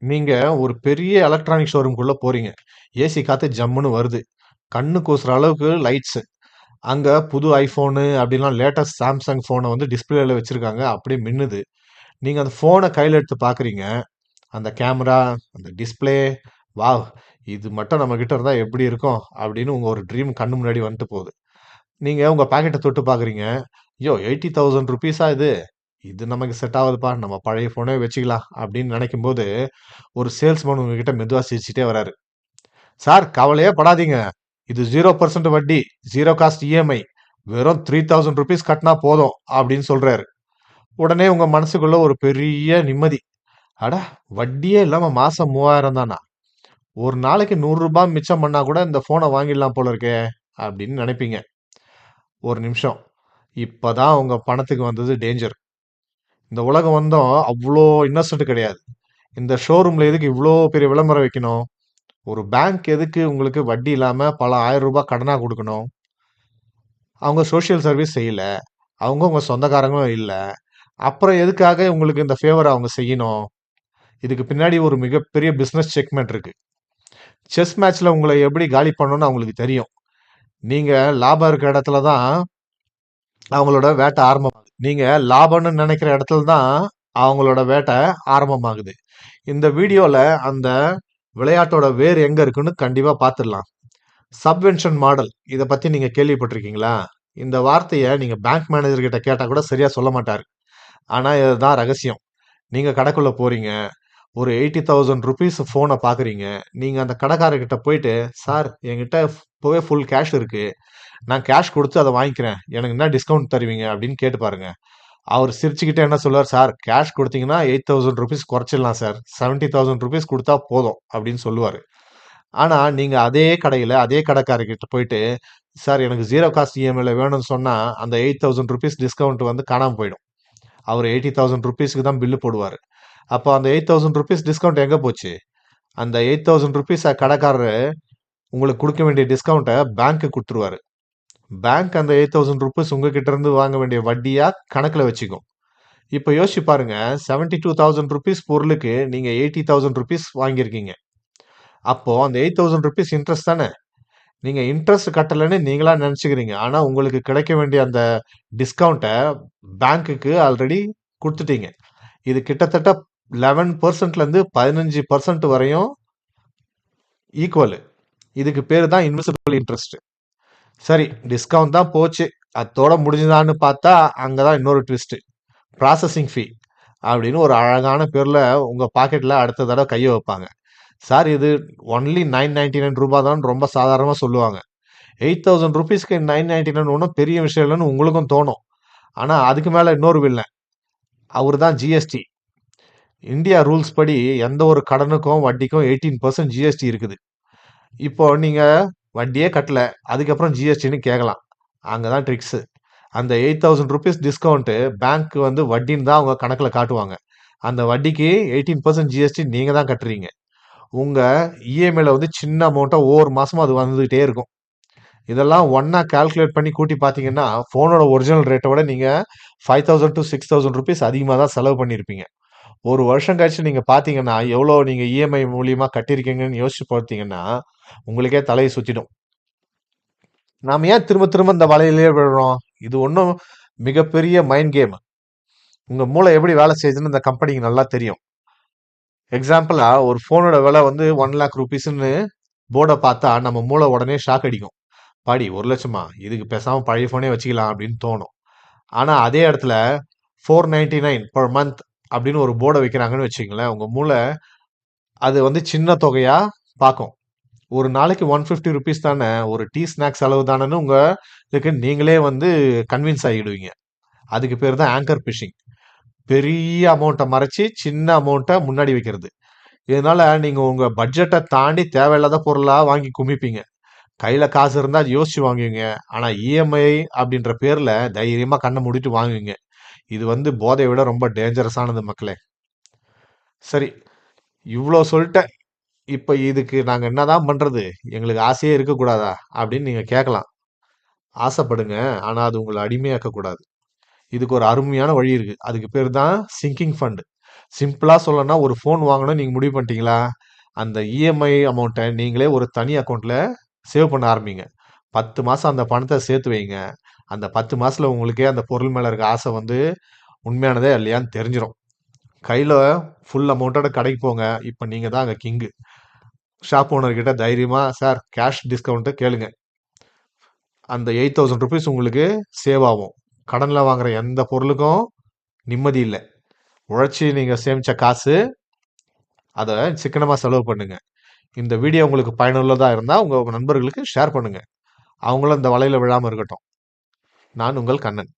நீங்க ஒரு பெரிய எலக்ட்ரானிக் ஷோரூம்குள்ள போறீங்க. ஏசி காத்து ஜம்முன்னு வருது. கண்ணு கூசுற அளவுக்கு லைட்ஸ். அங்க புது ஐஃபோனு அப்படிலாம் லேட்டஸ்ட் சாம்சங் ஃபோன வந்து டிஸ்ப்ளேல வச்சிருக்காங்க. அப்படியே மின்னுது. நீங்க அந்த ஃபோன கையில எடுத்து பார்க்குறீங்க. அந்த கேமரா, அந்த டிஸ்ப்ளே, வாவ்! இது மட்டும் நம்மகிட்ட இருந்தா எப்படி இருக்கும்? அப்படின்னு உங்க ஒரு ட்ரீம் கண்ணு முன்னாடி வந்துட்டு போகுது. நீங்க உங்க பாக்கெட்ட தொட்டு பார்க்குறீங்க. "யோ! ₹80,000 இது? இது நமக்கு செட் ஆகாதுப்பா. நம்ம பழைய ஃபோனே வச்சுக்கலாம்." அப்படின்னு நெனைக்கும்போது, ஒரு சேல்ஸ்மேன் உங்ககிட்ட மெதுவா சிரிச்சுட்டே வராரு. "சார் கவலையே படாதீங்க. இது 0% வட்டி, 0 காஸ்ட் இஎம்ஐ. வெறும் ₹3000 கட்டுனா போதும்." அப்படின்னு சொல்றாரு. உடனே உங்க மனசுக்குள்ள ஒரு பெரிய நிம்மதி. அட! வட்டியே இல்லாம மாசம் 3000 தானா? ஒரு நாளைக்கு ₹100 மிச்சம் பண்ணா கூட இந்த ஃபோன வாங்கிடலாம் போல இருக்கே! அப்படின்னு நெனைப்பீங்க. ஒரு நிமிஷம். இப்பதான் உங்க பணத்துக்கு வந்தது டேஞ்சர். இந்த உலகம் வந்தும் அவ்ளோ இன்னோசன்ட் கிடையாது. இந்த ஷோரூம்ல எதுக்கு இவ்ளோ பெரிய விளம்பரம் வைக்கணும்? ஒரு பேங்க் எதுக்கு உங்களுக்கு வட்டி இல்லாம பல ₹1000 கடனா குடுக்கணும்? அவங்க சோசியல் சர்வீஸ் செய்யல. அவங்க உங்க சொந்தக்காரங்களும் இல்ல. அப்புறம் எதுக்காக உங்களுக்கு இந்த ஃபேவர அவங்க செய்யணும்? இதுக்கு பின்னாடி ஒரு மிகப்பெரிய பிசினஸ் செக்மென்ட் இருக்கு. செஸ் மேட்ச்ல உங்கள எப்படி காலி பண்ணணும்னு அவங்களுக்கு தெரியும். நீங்க லாபம் இருக்க இடத்துல தான் அவங்களோட வேட்டை ஆரம்பமாகுது. நீங்க லாபம்னு நினைக்கிற இடத்துல தான் அவங்களோட வேட்டை ஆரம்பமாகுது. இந்த வீடியோல அந்த விளையாட்டோட வேர் எங்க இருக்குன்னு கண்டிப்பா பார்த்துடலாம். சப்வென்ஷன் மாடல் இத பத்தி நீங்க கேள்விப்பட்டிருக்கீங்களா? இந்த வார்த்தைய நீங்க பேங்க் மேனேஜர் கிட்ட கேட்டா கூட சரியா சொல்ல மாட்டாரு. ஆனா இதுதான் ரகசியம். நீங்க கடைக்குள்ள போறீங்க. ஒரு ₹80,000 ஃபோன பார்க்குறீங்க. நீங்க அந்த கடைக்காரர்கிட்ட போயிட்டு, "சார் என்கிட்ட இப்பவே ஃபுல் கேஷ் இருக்கு. நான் கேஷ் குடுத்து அத வாங்கிக்கிறேன். எனக்கு என்ன டிஸ்கவுண்ட் தருவீங்க?" அப்படின்னு கேட்டு பாருங்க. அவரு சிரிச்சுக்கிட்டே என்ன சொல்லுவார், "சார் கேஷ் குடுத்தீங்கன்னா ₹8,000 குறைச்சிடலாம் சார். ₹70,000 குடுத்தா போதும்." அப்படின்னு சொல்லுவாரு. ஆனா, நீங்க அதே கடையில, அதே கடைக்காரர்கிட்ட போயிட்டு, "சார் எனக்கு 0 காஸ்ட் இஎம்ஐல வேணும்னு" சொன்னா, அந்த ₹8,000 டிஸ்கவுண்ட் வந்து காணாம போயிடும். அவரு ₹80,000க்கு தான் பில் போடுவாரு. அப்போ அந்த ₹8,000 டிஸ்கவுண்ட் எங்க போச்சு? அந்த ₹8,000 கடைக்காரரு உங்களுக்கு குடுக்க வேண்டிய டிஸ்கவுண்ட்ட பேங்க்க்கு குடுத்துருவாரு. பேங்க் அந்த ₹8,000 உங்ககிட்ட இருந்து வாங்க வேண்டிய வட்டியா கணக்குல வச்சுக்கும். இப்ப யோசிச்சு பாருங்க. ₹72,000 பொருளுக்கு நீங்க ₹80,000 வாங்கியிருக்கீங்க. அப்போ அந்த ₹8,000 இன்ட்ரெஸ்ட் தானே? நீங்க இன்ட்ரெஸ்ட் கட்டலன்னு நீங்களா நெனச்சுக்கிறீங்க. ஆனா உங்களுக்கு கிடைக்க வேண்டிய அந்த டிஸ்கவுண்ட்ட பேங்க்குக்கு ஆல்ரெடி குடுத்துட்டீங்க. இது கிட்டத்தட்ட 11%லேருந்து 15% வரையும் ஈக்குவலு. இதுக்கு பேரு தான் இன்விசிபிள் இன்ட்ரெஸ்ட். சரி, டிஸ்கவுண்ட் தான் போச்சு. அத்தோட முடிஞ்சுதான்னு பார்த்தா, அங்க தான் இன்னொரு ட்விஸ்ட். ப்ராசஸிங் ஃபீ அப்படின்னு ஒரு அழகான பேர்ல உங்க பாக்கெட்ல அடுத்த தடவ கைய வைப்பாங்க. சார் இது ஒன்லி ₹999 தான்னு ரொம்ப சாதாரணமா சொல்லுவாங்க. ₹8,000க்கு 999 ஒண்ணும் பெரிய விஷயம் இல்லன்னு உங்களுக்கும் தோணும். ஆனா அதுக்கு மேல இன்னொரு வில்லன். அவரு தான் ஜிஎஸ்டி. இந்தியா ரூல்ஸ் படி எந்த ஒரு கடனுக்கும், வட்டிக்கும் 18% ஜிஎஸ்டி இருக்குது. இப்போ நீங்க வட்டியே கட்டல. அதுக்கப்புறம் ஜிஎஸ்டின்னு கேட்கலாம். அங்க தான் ட்ரிக்ஸு. அந்த ₹8,000 டிஸ்கவுண்ட் பேங்க் வந்து வட்டின்னு தான் அவங்க கணக்குல காட்டுவாங்க. அந்த வட்டிக்கு 18% ஜிஎஸ்டி நீங்க தான் கட்டுறீங்க. உங்க இஎம்ஐல வந்து சின்ன அமௌண்ட்டா ஒவ்வொரு மாசமும் அது வந்துகிட்டே இருக்கும். இதெல்லாம் ஒண்ணா கால்குலேட் பண்ணி கூட்டி பார்த்தீங்கன்னா, ஃபோனோட ஒரிஜினல் ரேட்ட விட நீங்க 5000 டூ ₹6000 அதிகமா தான் செலவு பண்ணியிருப்பீங்க. ஒரு வருஷம் கழிச்சு நீங்க பார்த்தீங்கன்னா, எவ்வளோ நீங்க இஎம்ஐ மூலியமா கட்டியிருக்கீங்கன்னு யோசிச்சு பார்த்தீங்கன்னா, உங்களுக்கே தலைய சுத்திடும். நாம ஏன் திரும்ப திரும்ப இந்த வலையிலேயே விழுறோம்? இது ஒண்ணும் மிகப்பெரிய மைண்ட் கேம். உங்க மூளை எப்படி வேலை செய்யுதுன்னு இந்த கம்பெனிக்கு நல்லா தெரியும். எக்ஸாம்பிளா ஒரு ஃபோனோட விலை வந்து ₹1,00,000ன்னு போர்ட பார்த்தா நம்ம மூளை உடனே ஷாக் அடிக்கும். "அப்பாடி 1,00,000மா? இதுக்கு பேசாம பழைய ஃபோனே வச்சுக்கலாம்" அப்படின்னு தோணும். ஆனா அதே இடத்துல 499 பெர் மந்த் அப்படின்னு ஒரு போர்ட வைக்கிறாங்கன்னு வச்சுக்கங்களேன், உங்க மூளை அது வந்து சின்ன தொகையா பார்க்கும். ஒரு நாளைக்கு ₹150 தானே, ஒரு டீ ஸ்நாக்ஸ் செலவு தானேன்னு இதுக்கு நீங்களே வந்து கன்வின்ஸ் ஆகிடுவீங்க. அதுக்கு பேர் தான் ஆங்கர் பிஷிங். பெரிய அமௌண்ட்ட மறைச்சு, சின்ன அமௌண்ட்ட முன்னாடி வைக்கிறது. இதனால நீங்க உங்க பட்ஜெட்ட தாண்டி தேவையில்லாத பொருளா வாங்கி குமிப்பீங்க. கையில காசு இருந்தா யோசிச்சு வாங்குவீங்க. ஆனா இஎம்ஐ அப்படின்ற பேர்ல தைரியமா கண்ண மூடிட்டு வாங்குவீங்க. இது வந்து போதைய விட ரொம்ப டேஞ்சரஸானது மக்களே. சரி, இவ்ளோ சொல்ட்டேன். இப்ப இதுக்கு நாங்க என்னதான் பண்றது? எங்களுக்கு ஆசையே இருக்கக்கூடாதா? அப்படின்னு நீங்க கேட்கலாம். ஆசைப்படுங்க. ஆனா அது உங்கள அடிமையாக்கக் கூடாது. இதுக்கு ஒரு அருமையான வழி இருக்கு. அதுக்கு பேரு தான் சிங்கிங் ஃபண்ட். சிம்பிளா சொல்லணும்னா ஒரு ஃபோன் வாங்கணும்னு நீங்க முடிவு பண்ணிட்டீங்களா? அந்த இஎம்ஐ அமௌண்ட்ட நீங்களே ஒரு தனி அக்கவுண்ட்ல சேவ் பண்ண ஆரம்பிங்க. 10 மாசம் அந்த பணத்த சேர்த்து வைங்க. அந்த 10 மாசத்துல உங்களுக்கே அந்த பொருள் மேல இருக்க ஆசை வந்து உண்மையானதா இல்லையான்னு தெரிஞ்சிரும். கையில ஃபுல் அமௌண்ட்டோட கடைக்கு போங்க. இப்ப நீங்க தான் அங்க கிங்கு. ஷாப் ஓனர் கிட்ட தைரியமா, "சார் கேஷ் டிஸ்கவுண்ட்" கேளுங்க. அந்த ₹8000 உங்களுக்கு சேவ் ஆகும். கடன்ல வாங்குற எந்த பொருளுக்கும் நிம்மதி இல்ல. உழைச்சு நீங்க சேமிச்ச காசு, அத சிக்கனமா செலவு பண்ணுங்க. இந்த வீடியோ உங்களுக்கு பயனுள்ளதா இருந்தா, உங்க நண்பர்களுக்கு ஷேர் பண்ணுங்க. அவங்களும் இந்த வலையில விழாம இருக்கட்டும். நான் உங்கள் கண்ணன்.